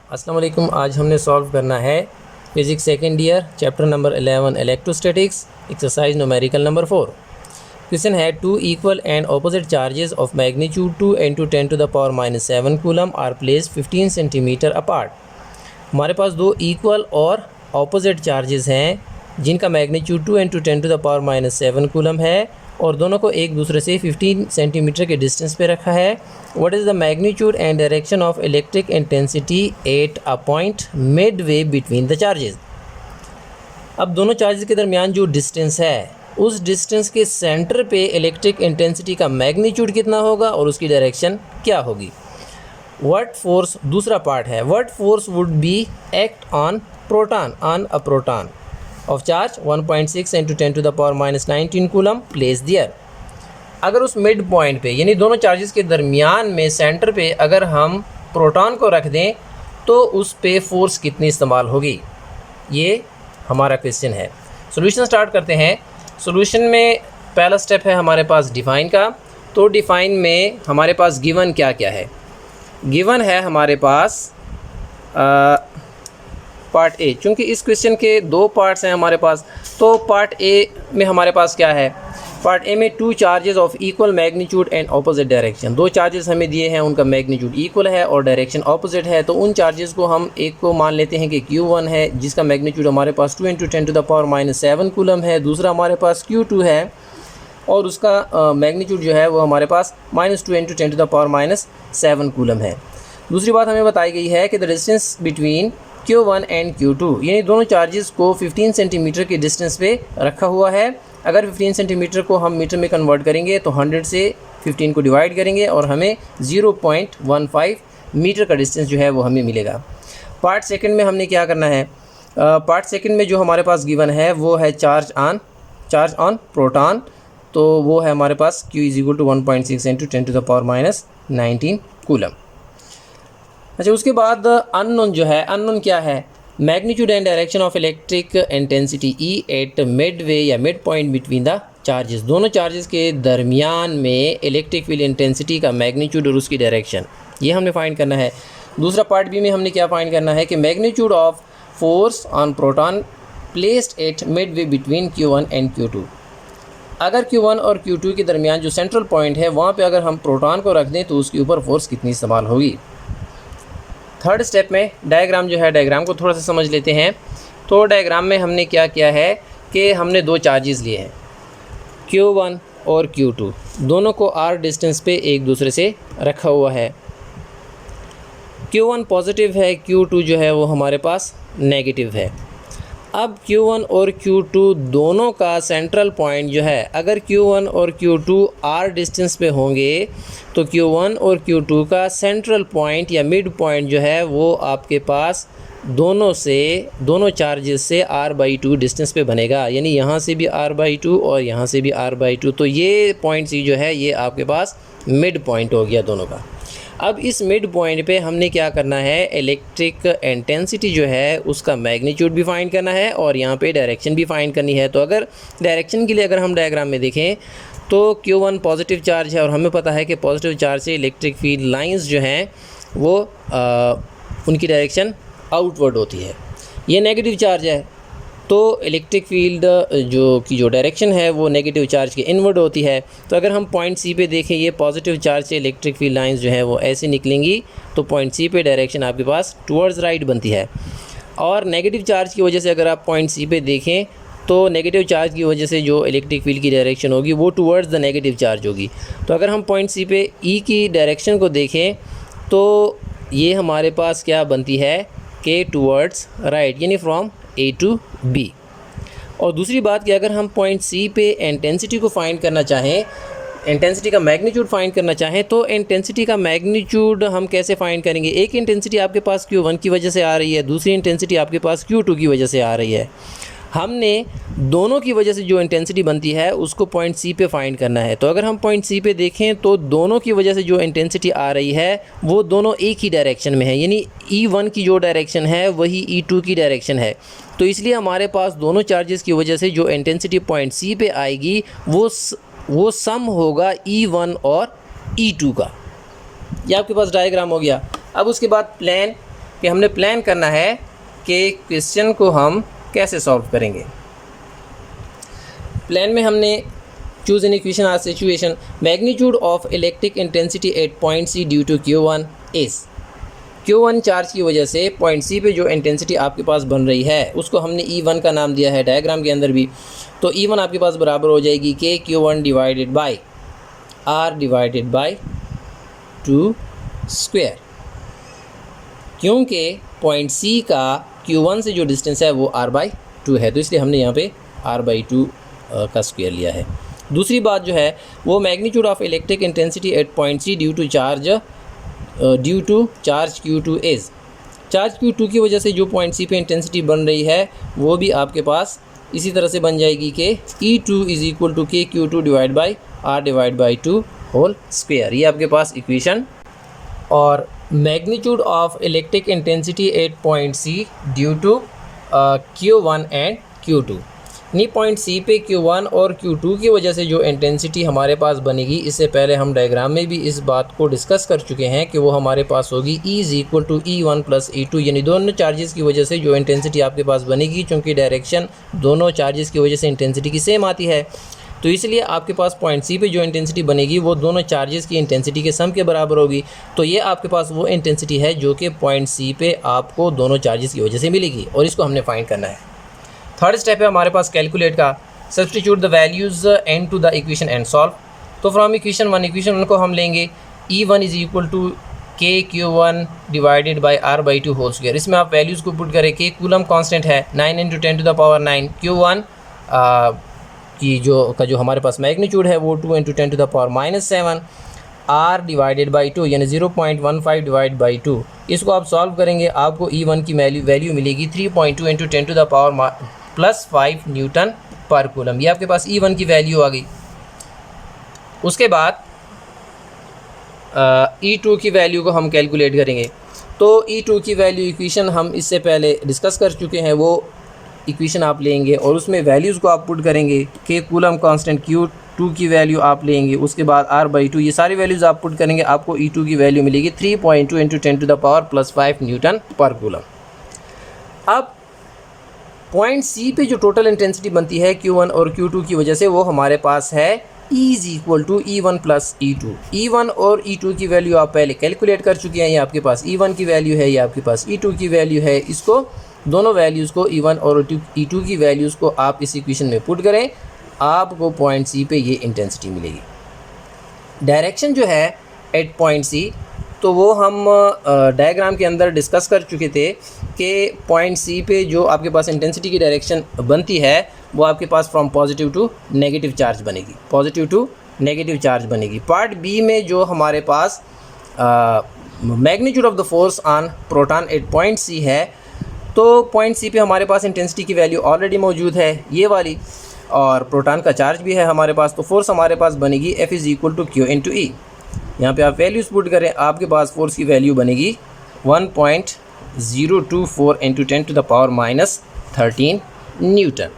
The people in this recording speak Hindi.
अस्सलाम वालेकुम। आज हमने सॉल्व करना है physics second year chapter number 11 electrostatics exercise numerical number 4। Question है two equal and opposite charges of magnitude 2 × 10⁻⁷ coulomb are place 15 centimetre apart. हमारे पास दो इक्वल और ऑपोजिट चार्जेस हैं जिनका मैग्नीट्यूड 2 × 10⁻⁷ कूलम है और दोनों को एक दूसरे से 15 सेंटीमीटर के डिस्टेंस पे रखा है। What is the magnitude and direction of electric intensity at a point mid way between the charges. अब दोनों चार्जेस के दरमियान जो डिस्टेंस है उस डिस्टेंस के सेंटर पे इलेक्ट्रिक इंटेंसिटी का मैग्नीट्यूड कितना होगा और उसकी डायरेक्शन क्या होगी। व्हाट फोर्स, दूसरा पार्ट है, what force would be act on proton on a proton of charge 1.6 × 10⁻⁹ coulomb place there. अगर उस मिड पॉइंट पे यानी दोनों चार्जेस के दरमियान में सेंटर पे अगर हम प्रोटॉन को रख दें तो उस पे फोर्स कितनी इस्तेमाल होगी, ये हमारा क्वेश्चन है। सॉल्यूशन स्टार्ट करते हैं। सॉल्यूशन में पहला स्टेप है हमारे पास डिफ़ाइन का। तो डिफ़ाइन में हमारे पास गिवन क्या क्या है। गिवन है हमारे पास पार्ट ए, चूँकि इस क्वेश्चन के दो पार्ट्स हैं हमारे पास, तो पार्ट ए में हमारे पास क्या है। पार्ट ए में two charges of equal magnitude and opposite direction, दो चार्जेस हमें दिए हैं, उनका मैग्नीट्यूड इक्वल है और डायरेक्शन ऑपोजिट है। तो उन चार्जेस को हम एक को मान लेते हैं कि Q1 है जिसका मैग्नीट्यूड हमारे पास 2 × 10⁻⁷ कूलम है। दूसरा हमारे पास Q2 है और उसका मैग्नीट्यूड जो है वो हमारे पास -2 × 10⁻⁷ कूलम है। दूसरी बात हमें बताई गई है कि the distance between Q1 and Q2 यानी दोनों चार्जेस को 15 सेंटीमीटर के डिस्टेंस पे रखा हुआ है। अगर 15 सेंटीमीटर को हम मीटर में कन्वर्ट करेंगे तो 100 से 15 को डिवाइड करेंगे और हमें 0.15 मीटर का डिस्टेंस जो है वो हमें मिलेगा। पार्ट सेकंड में हमने क्या करना है। पार्ट सेकंड में जो हमारे पास गिवन है वो है चार्ज ऑन प्रोटॉन। तो वो है हमारे पास Q = 1.6 × 10⁻⁹ कूलम। अच्छा, उसके बाद अननोन जो है, अननोन क्या है, magnitude and direction of electric intensity E at mid way या mid point between the charges. दोनों चार्जेस के दरमियान में इलेक्ट्रिक फील्ड इंटेंसिटी का मैग्नीट्यूड और उसकी डायरेक्शन, ये हमने फाइंड करना है। दूसरा पार्ट बी में हमने क्या फाइंड करना है कि magnitude of force on proton placed at mid way between Q1 and Q2। अगर Q1 और Q2 के दरमियान जो सेंट्रल पॉइंट है वहाँ पर अगर हम प्रोटॉन को रख दें तो उसके ऊपर फोर्स कितनी इस्तेमाल होगी। थर्ड स्टेप में डायग्राम जो है, डायग्राम को थोड़ा सा समझ लेते हैं। तो डायग्राम में हमने क्या किया है कि हमने दो चार्जेस लिए हैं Q1 और Q2, दोनों को r डिस्टेंस पे एक दूसरे से रखा हुआ है। Q1 पॉजिटिव है, Q2 जो है वो हमारे पास नेगेटिव है। अब Q1 और Q2 दोनों का सेंट्रल पॉइंट जो है, अगर Q1 और Q2 r डिस्टेंस पे होंगे तो Q1 और Q2 का सेंट्रल पॉइंट या मिड पॉइंट जो है वो आपके पास दोनों चार्जेस से r/2 डिस्टेंस पे बनेगा। यानी यहाँ से भी r/2 और यहाँ से भी r/2। तो ये पॉइंट सी जो है ये आपके पास मिड पॉइंट हो गया दोनों का। अब इस मिड पॉइंट पे हमने क्या करना है, इलेक्ट्रिक इंटेंसिटी जो है उसका मैग्नीट्यूड भी फाइंड करना है और यहाँ पे डायरेक्शन भी फाइंड करनी है। तो अगर डायरेक्शन के लिए अगर हम डायग्राम में देखें तो Q1 पॉजिटिव चार्ज है और हमें पता है कि पॉजिटिव चार्ज से इलेक्ट्रिक फील्ड लाइंस जो हैं वो उनकी डायरेक्शन आउटवर्ड होती है। ये नेगेटिव चार्ज है तो इलेक्ट्रिक फील्ड जो डायरेक्शन है वो नेगेटिव चार्ज के इनवर्ड होती है। तो अगर हम पॉइंट सी पे देखें, ये पॉजिटिव चार्ज से इलेक्ट्रिक फील्ड लाइंस जो है वो ऐसे निकलेंगी तो पॉइंट सी पे डायरेक्शन आपके पास टुवर्ड्स राइट बनती है। और नेगेटिव चार्ज की वजह से अगर आप पॉइंट सी पे देखें तो नेगेटिव चार्ज की वजह से जो इलेक्ट्रिक फील्ड की डायरेक्शन होगी वो टुवर्ड्स द नेगेटिव चार्ज होगी। तो अगर हम पॉइंट सी पे ई की डायरेक्शन को देखें तो ये हमारे पास क्या बनती है कि टुवर्ड्स राइट, यानी फ्रॉम A to B। और दूसरी बात कि अगर हम पॉइंट सी पे इंटेंसिटी को फाइंड करना चाहें, इंटेंसिटी का मैग्नीट्यूड फाइंड करना चाहें तो इंटेंसिटी का मैग्नीट्यूड हम कैसे फाइंड करेंगे। एक इंटेंसिटी आपके पास Q1 की वजह से आ रही है, दूसरी इंटेंसिटी आपके पास Q2 की वजह से आ रही है। हमने दोनों की वजह से जो इंटेंसिटी बनती है उसको पॉइंट सी पे फाइंड करना है। तो अगर हम पॉइंट सी पे देखें तो दोनों की वजह से जो इंटेंसिटी आ रही है वो दोनों एक ही डायरेक्शन में है, यानी E1 की जो डायरेक्शन है वही E2 की डायरेक्शन है। तो इसलिए हमारे पास दोनों चार्जेस की वजह से जो इंटेंसिटी पॉइंट सी पे आएगी वो सम होगा E1 और E2 का। ये आपके पास डायग्राम हो गया। अब उसके बाद प्लेन कि हमने प्लान करना है कि क्वेश्चन को हम कैसे सॉल्व करेंगे। प्लान में हमने choose an equation or situation magnitude of electric intensity at point C due to Q1 is Q1 charge की वजह से पॉइंट सी पे जो इंटेंसिटी आपके पास बन रही है उसको हमने E1 का नाम दिया है डायग्राम के अंदर भी। तो E1 आपके पास बराबर हो जाएगी के Q1 divided by R divided by 2 square, क्योंकि पॉइंट सी का Q1 से जो डिस्टेंस है वो R/2 है, तो इसलिए हमने यहाँ पे R/2 का स्क्वायर लिया है। दूसरी बात जो है वो magnitude of electric intensity at point C due to charge Q2 is charge Q2 की वजह से जो पॉइंट सी पे इंटेंसिटी बन रही है वो भी आपके पास इसी तरह से बन जाएगी कि E2 is equal to k Q2 divide by R divide by 2 whole square. ये आपके पास इक्वेशन। और magnitude of electric intensity at point C due to Q1 and Q2, नहीं पॉइंट सी पे Q1 और Q2 की वजह से जो इंटेंसिटी हमारे पास बनेगी, इससे पहले हम डायग्राम में भी इस बात को डिस्कस कर चुके हैं कि वो हमारे पास होगी E is equal to E1 plus E2, यानी दोनों चार्जेस की वजह से जो इंटेंसिटी आपके पास बनेगी, चूँकि डायरेक्शन दोनों चार्जेस की वजह से इंटेंसिटी की सेम आती है, तो इसलिए आपके पास पॉइंट सी पे जो इंटेंसिटी बनेगी वो दोनों चार्जेस की इंटेंसिटी के सम के बराबर होगी। तो ये आपके पास वो इंटेंसिटी है जो कि पॉइंट सी पे आपको दोनों चार्जेस की वजह से मिलेगी, और इसको हमने फाइंड करना है। थर्ड स्टेप है हमारे पास कैलकुलेट का। Substitute the values into the equation and solve. तो फ्रॉम इक्वेशन वन को हम लेंगे E1 इज़ इक्वल टू के Q1 divided by R/2 whole square. इसमें आप वैल्यूज़ को पुट करें। के कूलम कांस्टेंट है 9 × 10⁻⁹, Q1 की जो हमारे पास मैग्नीट्यूड है वो 2 × 10⁻⁷, R डिवाइडेड बाई 2 यानी 0.15 डिवाइड बाई 2। इसको आप सॉल्व करेंगे, आपको E1 की वैल्यू मिलेगी 3.2 × 10⁻+5 न्यूटन पर कूलम। ये आपके पास E1 की वैल्यू आ गई। उसके बाद E2 की वैल्यू को हम कैलकुलेट करेंगे। तो E2 की वैल्यू इक्वेशन हम इससे पहले डिस्कस कर चुके हैं, वो इक्वेशन आप लेंगे और उसमें वैल्यूज़ को आप पुट करेंगे। के कूलम कांस्टेंट Q2 की वैल्यू आप लेंगे, उसके बाद R/2, ये सारी वैल्यूज़ आप पुट करेंगे, आपको E2 की वैल्यू मिलेगी 3.2 × 10⁻+5 न्यूटन पर कूलम। अब पॉइंट सी पे जो टोटल इंटेंसिटी बनती है Q1 और Q2 की वजह से वो हमारे पास है E is equal to E1 plus E2। E1 और E2 की वैल्यू आप पहले कैलकुलेट कर चुके हैं। ये आपके पास E1 की वैल्यू है, ये आपके पास E2 की वैल्यू है। इसको दोनों वैल्यूज़ को E1 और E2 की वैल्यूज़ को आप इस इक्वेशन में पुट करें, आपको पॉइंट सी पे ये इंटेंसिटी मिलेगी। डायरेक्शन जो है एट पॉइंट सी, तो वो हम डायग्राम के अंदर डिस्कस कर चुके थे कि पॉइंट सी पे जो आपके पास इंटेंसिटी की डायरेक्शन बनती है वो आपके पास from positive to negative charge बनेगी, पॉजिटिव टू नेगेटिव चार्ज बनेगी। पार्ट बी में जो हमारे पास magnitude of the force on proton at point C है, तो पॉइंट सी पे हमारे पास इंटेंसिटी की वैल्यू ऑलरेडी मौजूद है ये वाली, और प्रोटॉन का चार्ज भी है हमारे पास। तो फोर्स हमारे पास बनेगी F is equal to Q × E। यहाँ पे आप वैल्यूज़ पुट करें, आपके पास फोर्स की वैल्यू बनेगी 1.024 × 10⁻13 न्यूटन।